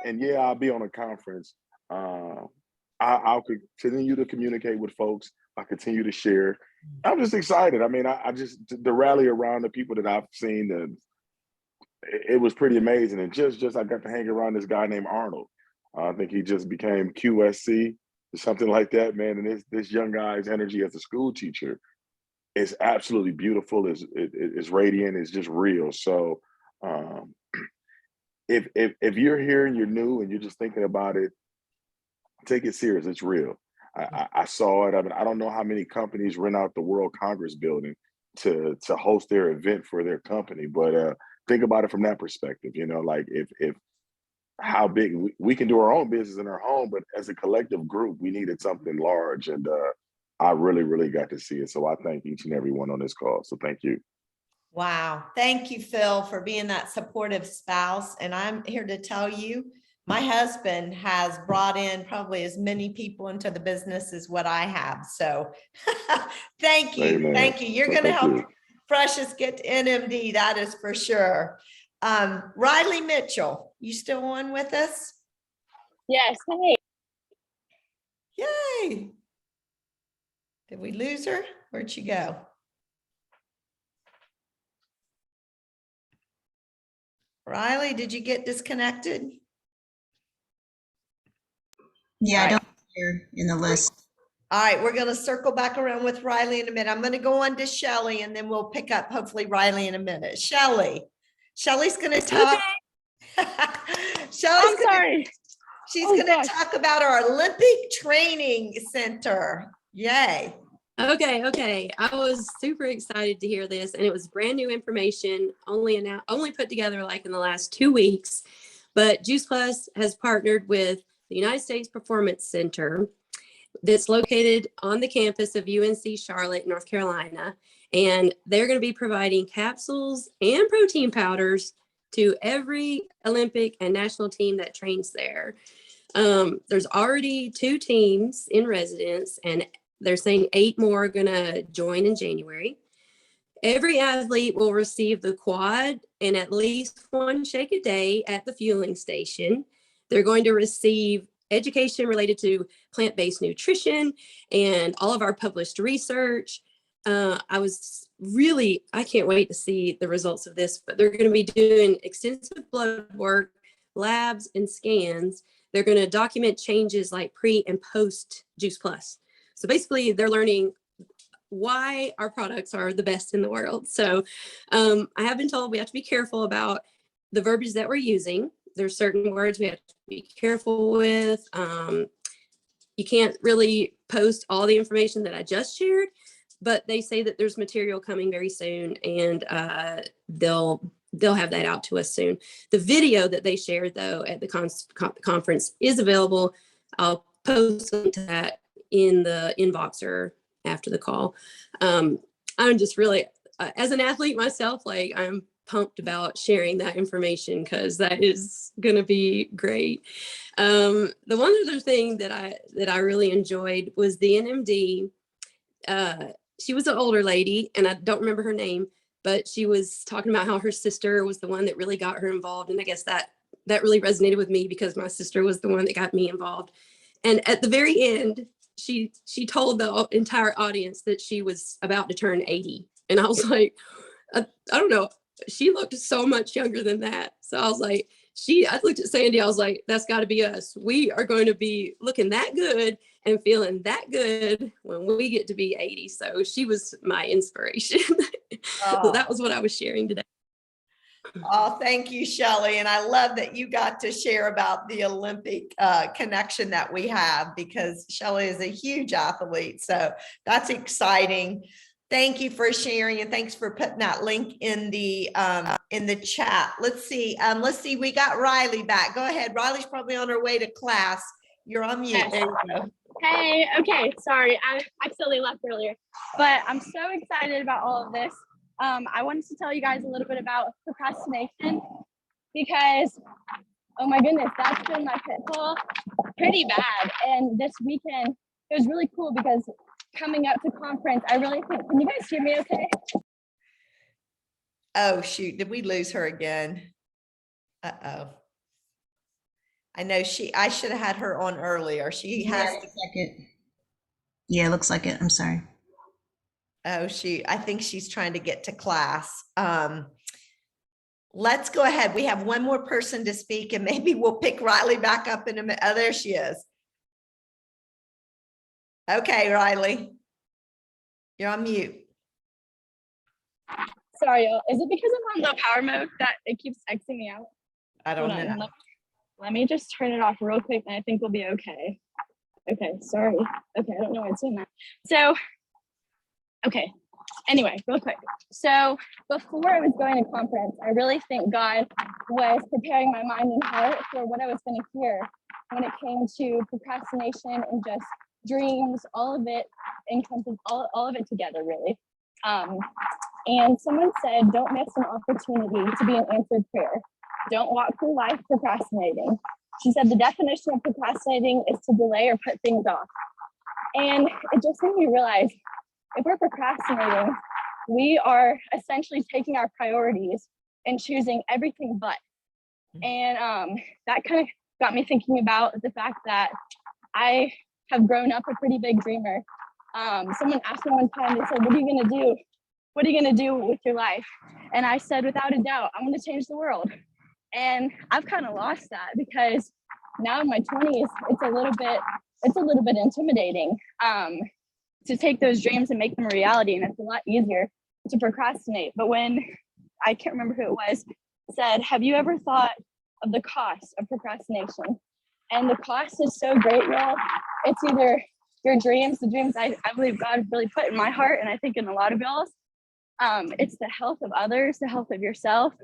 And yeah, I'll be on a conference. I'll continue to communicate with folks. I continue to share. I'm just excited. I mean, I just, the rally around the people that I've seen, it was pretty amazing. And just I got to hang around this guy named Arnold. I think he just became QSC or something like that, man. And this young guy's energy as a school teacher is absolutely beautiful. Is radiant. It's just real. So if you're here and you're new and you're just thinking about it, take it serious. It's real. I saw it. I mean, I don't know how many companies rent out the World Congress building to host their event for their company, but think about it from that perspective. You know, like if how big we can do our own business in our home, but as a collective group, we needed something large, and I really, really got to see it. So I thank each and every one on this call. So thank you. Wow. Thank you, Phil, for being that supportive spouse. And I'm here to tell you, my husband has brought in probably as many people into the business as what I have. So thank you. Amen. Thank you. You're So going to thank help you. Precious get to NMD. That is for sure. Riley Mitchell, you still on with us? Yes. Hey. Yay. Did we lose her? Where'd she go? Riley, did you get disconnected? Yeah, I don't hear in the list. All right, we're going to circle back around with Riley in a minute. I'm going to go on to Shelley and then we'll pick up hopefully Riley in a minute. Shelley's going to talk. I'm sorry. She's Oh, going gosh. to talk about our Olympic Training Center. Yay. Okay. I was super excited to hear this, and it was brand new information, only put together like in the last 2 weeks. But Juice Plus has partnered with the United States Performance Center that's located on the campus of UNC Charlotte, North Carolina. And they're going to be providing capsules and protein powders to every Olympic and national team that trains there. There's already 2 teams in residence, and they're saying 8 more are going to join in January. Every athlete will receive the quad and at least 1 shake a day at the fueling station. They're going to receive education related to plant-based nutrition and all of our published research. I can't wait to see the results of this, but they're going to be doing extensive blood work, labs, and scans. They're going to document changes like pre and post Juice Plus. So basically they're learning why our products are the best in the world. So I have been told we have to be careful about the verbiage that we're using. There's certain words we have to be careful with. You can't really post all the information that I just shared, but they say that there's material coming very soon, and they'll have that out to us soon. The video that they shared though at the conference is available. I'll post link to that in the inbox or after the call. I'm just really, as an athlete myself, like I'm pumped about sharing that information because that is going to be great. The one other thing that I really enjoyed was the NMD. She was an older lady, and I don't remember her name, but she was talking about how her sister was the one that really got her involved. And I guess that really resonated with me because my sister was the one that got me involved. And at the very end, she told the entire audience that she was about to turn 80. And I was like, I don't know. She looked so much younger than that. So I was like, I looked at Sandy, I was like, that's got to be us. We are going to be looking that good and feeling that good when we get to be 80. So she was my inspiration. So that was what I was sharing today. Oh, thank you, Shelley. And I love that you got to share about the Olympic connection that we have, because Shelley is a huge athlete. So that's exciting. Thank you for sharing, and thanks for putting that link in the chat. Let's see. We got Riley back. Go ahead. Riley's probably on her way to class. You're on mute. There you go. Hey, okay, sorry, I accidentally left earlier, but I'm so excited about all of this. I wanted to tell you guys a little bit about procrastination, because, oh my goodness, that's been my pitfall pretty bad. And this weekend, it was really cool because coming up to conference, I really think, can you guys hear me okay? Oh, shoot. Did we lose her again? Uh-oh. I know I should have had her on earlier. She has to. Second. Yeah, looks like it. I'm sorry. Oh, I think she's trying to get to class. Let's go ahead. We have one more person to speak, and maybe we'll pick Riley back up in a minute. Oh, there she is. Okay, Riley. You're on mute. Sorry, y'all. Is it because I'm on low power mode that it keeps Xing me out? I don't Hold on, know. Let me just turn it off real quick, and I think we'll be okay. Okay, sorry. Okay, I don't know why it's doing that. So, okay, anyway, real quick. So before I was going to conference, I really think God was preparing my mind and heart for what I was going to hear when it came to procrastination and just dreams, all of it encompassed, all of it together, really. And someone said, don't miss an opportunity to be an answered prayer. Don't walk through life procrastinating. She said the definition of procrastinating is to delay or put things off. And it just made me realize, if we're procrastinating, we are essentially taking our priorities and choosing everything but. And that kind of got me thinking about the fact that I have grown up a pretty big dreamer. Someone asked me one time, they said, what are you gonna do? What are you gonna do with your life? And I said, without a doubt, I want to change the world. And I've kind of lost that, because now in my 20s, it's a little bit intimidating to take those dreams and make them a reality. And it's a lot easier to procrastinate. But when, I can't remember who it was, said, have you ever thought of the cost of procrastination? And the cost is so great, y'all. It's either your dreams, the dreams I believe God really put in my heart, and I think in a lot of y'all's. It's the health of others, the health of yourself,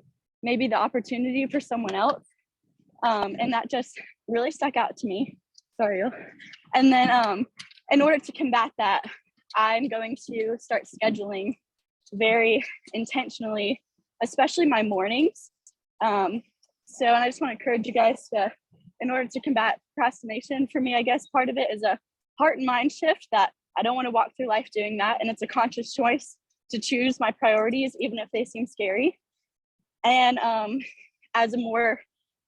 maybe the opportunity for someone else. And that just really stuck out to me. Sorry. And then in order to combat that, I'm going to start scheduling very intentionally, especially my mornings. And I just want to encourage you guys to, in order to combat procrastination, for me, I guess part of it is a heart and mind shift, that I don't want to walk through life doing that. And it's a conscious choice to choose my priorities, even if they seem scary. And as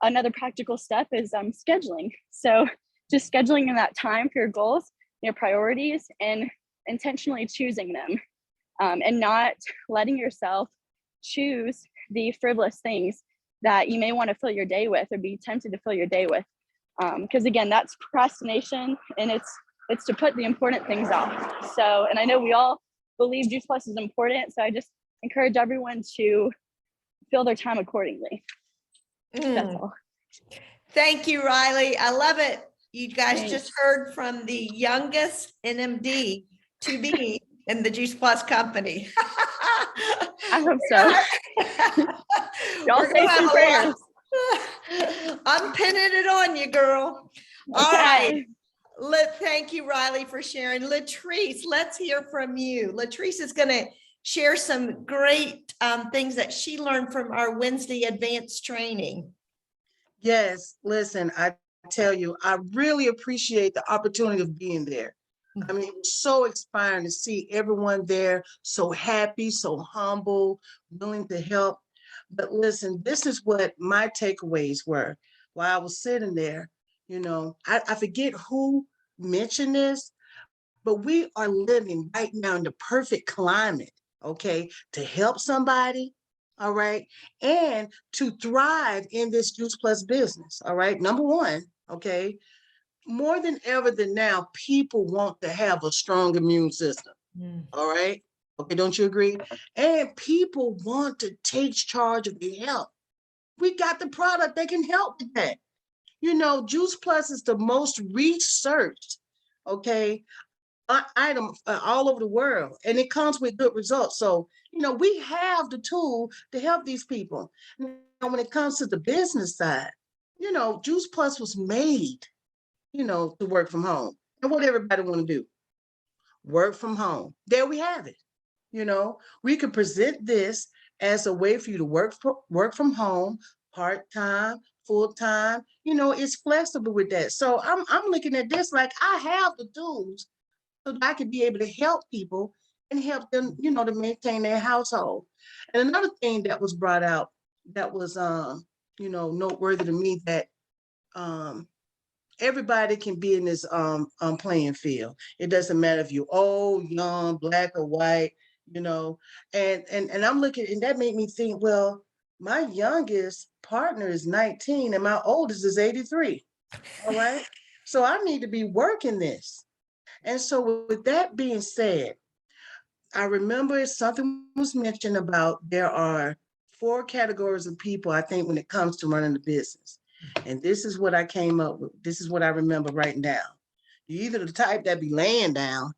another practical step is scheduling. So just scheduling in that time for your goals, your priorities, and intentionally choosing them, and not letting yourself choose the frivolous things that you may want to fill your day with, or be tempted to fill your day with. Because again, that's procrastination, and it's to put the important things off. So, and I know we all believe Juice Plus is important, so I just encourage everyone to fill their time accordingly. That's all. Thank you, Riley. I love it. You guys just heard from the youngest NMD to be in the Juice Plus company. I hope so. Y'all say some prayers. I'm pinning it on you, girl. All right. Thank you, Riley, for sharing. Latrice, let's hear from you. Latrice is going to share some great things that she learned from our Wednesday advanced training. Yes, listen, I tell you, I really appreciate the opportunity of being there. I mean, it was so inspiring to see everyone there, so happy, so humble, willing to help. But listen, this is what my takeaways were while I was sitting there. You know, I forget who mentioned this, but we are living right now in the perfect climate, okay, to help somebody, all right, and to thrive in this Juice Plus business, all right. Number one, okay, more than ever than now, people want to have a strong immune system, all right. Okay, don't you agree? And people want to take charge of their health. We got the product that can help with that. You know, Juice Plus is the most researched, okay, item all over the world, and it comes with good results. So, you know, we have the tool to help these people. Now, when it comes to the business side, you know, Juice Plus was made, you know, to work from home. And what everybody want to do? Work from home. There we have it. You know, we could present this as a way for you to work from home, part-time, full-time. You know, it's flexible with that. So I'm looking at this like I have the tools so that I could be able to help people and help them, you know, to maintain their household. And another thing that was brought out that was you know, noteworthy to me, that everybody can be in this playing field. It doesn't matter if you're old, young, black or white, you know. And I'm looking, and that made me think, well, my youngest partner is 19 and my oldest is 83. All right. So I need to be working this. And so with that being said, I remember something was mentioned about there are 4 categories of people, I think, when it comes to running the business. And this is what I came up with. This is what I remember writing down. You're either the type that be laying down,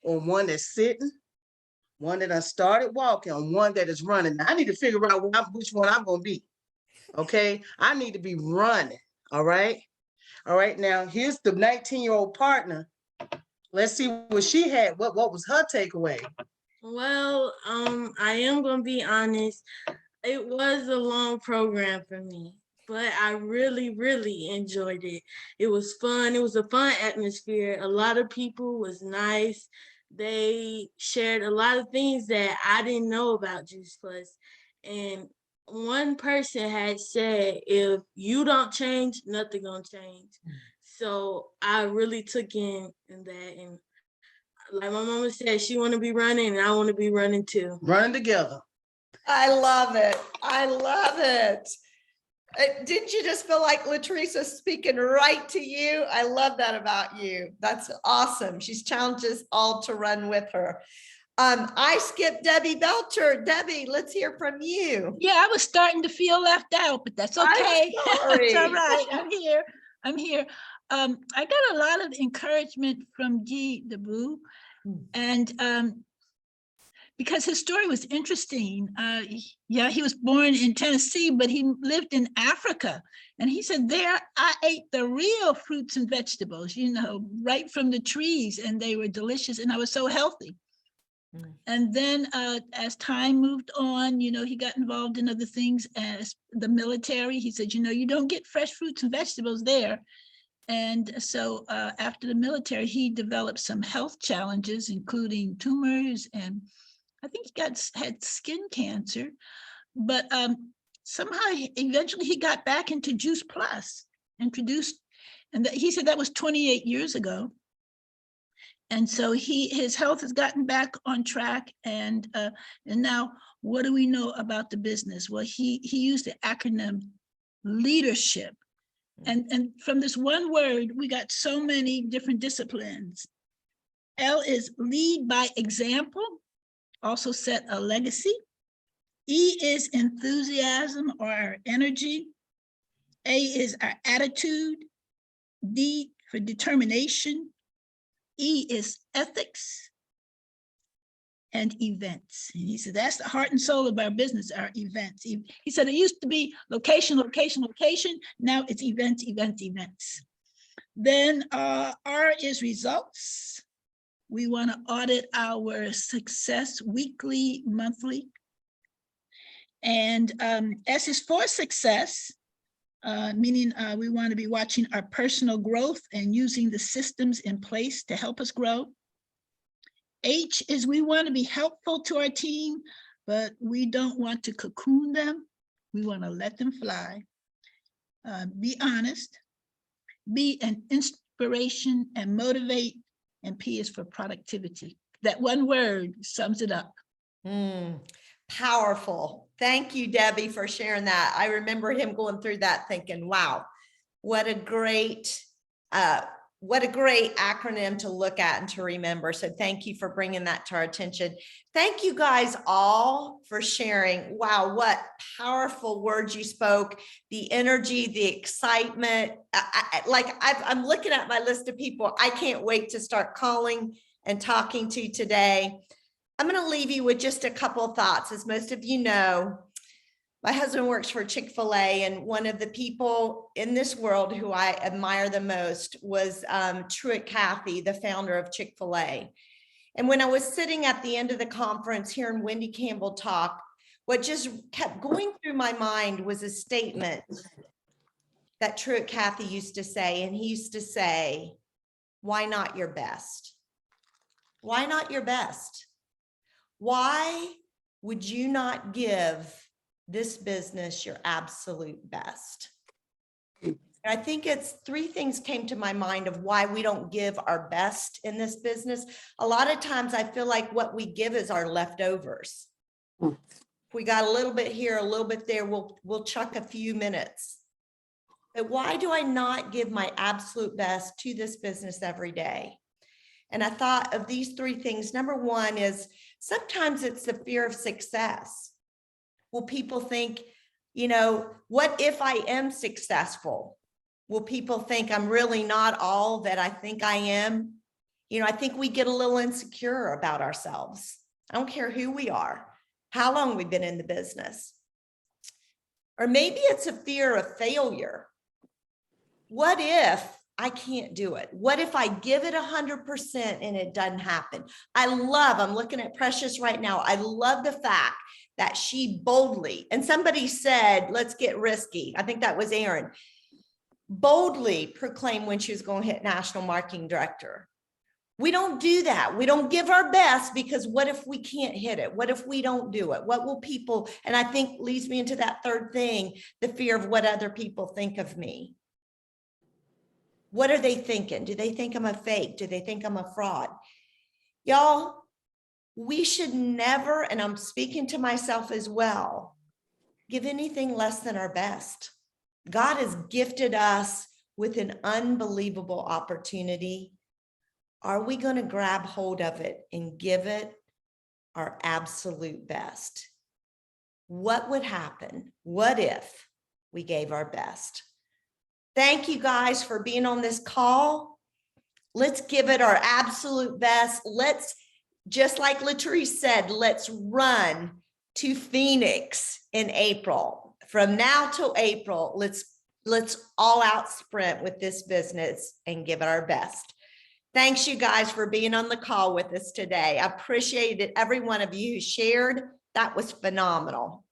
or one that's sitting, one that I started walking, or one that is running. Now, I need to figure out which one I'm going to be. Okay. I need to be running. All right. All right. Now, here's the 19-year-old partner. Let's see what she had. What was her takeaway? Well, I am gonna be honest. It was a long program for me, but I really, really enjoyed it. It was fun. It was a fun atmosphere. A lot of people was nice. They shared a lot of things that I didn't know about Juice Plus. And one person had said, if you don't change, nothing gonna change. So I really took in that, and like my mama said, she want to be running and I want to be running too. Running together. I love it. I love it. Didn't you just feel like Latrice speaking right to you? I love that about you. That's awesome. She's challenged us all to run with her. I skipped Debbie Belcher. Debbie, let's hear from you. Yeah, I was starting to feel left out, but that's okay. It's all right. I'm here. I got a lot of encouragement from Guy Debus, and because his story was interesting. Yeah, he was born in Tennessee, but he lived in Africa. And he said, there I ate the real fruits and vegetables, you know, right from the trees, and they were delicious, and I was so healthy. And then as time moved on, you know, he got involved in other things as the military. He said, you know, you don't get fresh fruits and vegetables there. And so after the military, he developed some health challenges, including tumors, and I think he had skin cancer. But somehow, eventually he got back into Juice Plus, introduced, and he said that was 28 years ago. And so his health has gotten back on track. And now, what do we know about the business? Well, he used the acronym leadership. And from this one word, we got so many different disciplines. L is lead by example, also set a legacy. E is enthusiasm or our energy. A is our attitude. D for determination. E is ethics, and events. And he said, that's the heart and soul of our business, our events. He said, it used to be location, location, location. Now it's events, events, events. Then R is results. We want to audit our success weekly, monthly. And S is for success, meaning we want to be watching our personal growth and using the systems in place to help us grow. H is we want to be helpful to our team, but we don't want to cocoon them. We want to let them fly. Be honest. Be an inspiration and motivate. And P is for productivity. That one word sums it up. Powerful. Thank you, Debbie, for sharing that. I remember him going through that thinking, wow, what a great what a great acronym to look at and to remember. So thank you for bringing that to our attention. Thank you guys all for sharing. Wow, what powerful words you spoke, the energy, the excitement. I'm looking at my list of people I can't wait to start calling and talking to today. I'm going to leave you with just a couple of thoughts. As most of you know, my husband works for Chick-fil-A, and one of the people in this world who I admire the most was Truett Cathy, the founder of Chick-fil-A. And when I was sitting at the end of the conference hearing Wendy Campbell talk, what just kept going through my mind was a statement that Truett Cathy used to say, and he used to say, "Why not your best? Why not your best? Why would you not give this business your absolute best?" And I think it's three things came to my mind of why we don't give our best in this business. A lot of times I feel like what we give is our leftovers. If we got a little bit here, a little bit there, we'll chuck a few minutes. But why do I not give my absolute best to this business every day? And I thought of these three things. Number one is sometimes it's the fear of success. Will people think, what if I am successful? Will people think I'm really not all that I think I am? I think we get a little insecure about ourselves. I don't care who we are, how long we've been in the business. Or maybe it's a fear of failure. What if I can't do it? What if I give it 100% and it doesn't happen? I'm looking at Precious right now. I love the fact that she boldly, and somebody said, let's get risky. I think that was Aaron, boldly proclaimed when she was going to hit national marketing director. We don't do that. We don't give our best because what if we can't hit it? What if we don't do it? What will people, and I think leads me into that third thing, the fear of what other people think of me. What are they thinking? Do they think I'm a fake? Do they think I'm a fraud? Y'all, we should never, and I'm speaking to myself as well, give anything less than our best. God has gifted us with an unbelievable opportunity. Are we going to grab hold of it and give it our absolute best? What would happen? What if we gave our best? Thank you guys for being on this call. Let's give it our absolute best. Let's, just like Latrice said, let's run to Phoenix in April. From now till April, let's all out sprint with this business and give it our best. Thanks you guys for being on the call with us today. I appreciated every one of you who shared. That was phenomenal.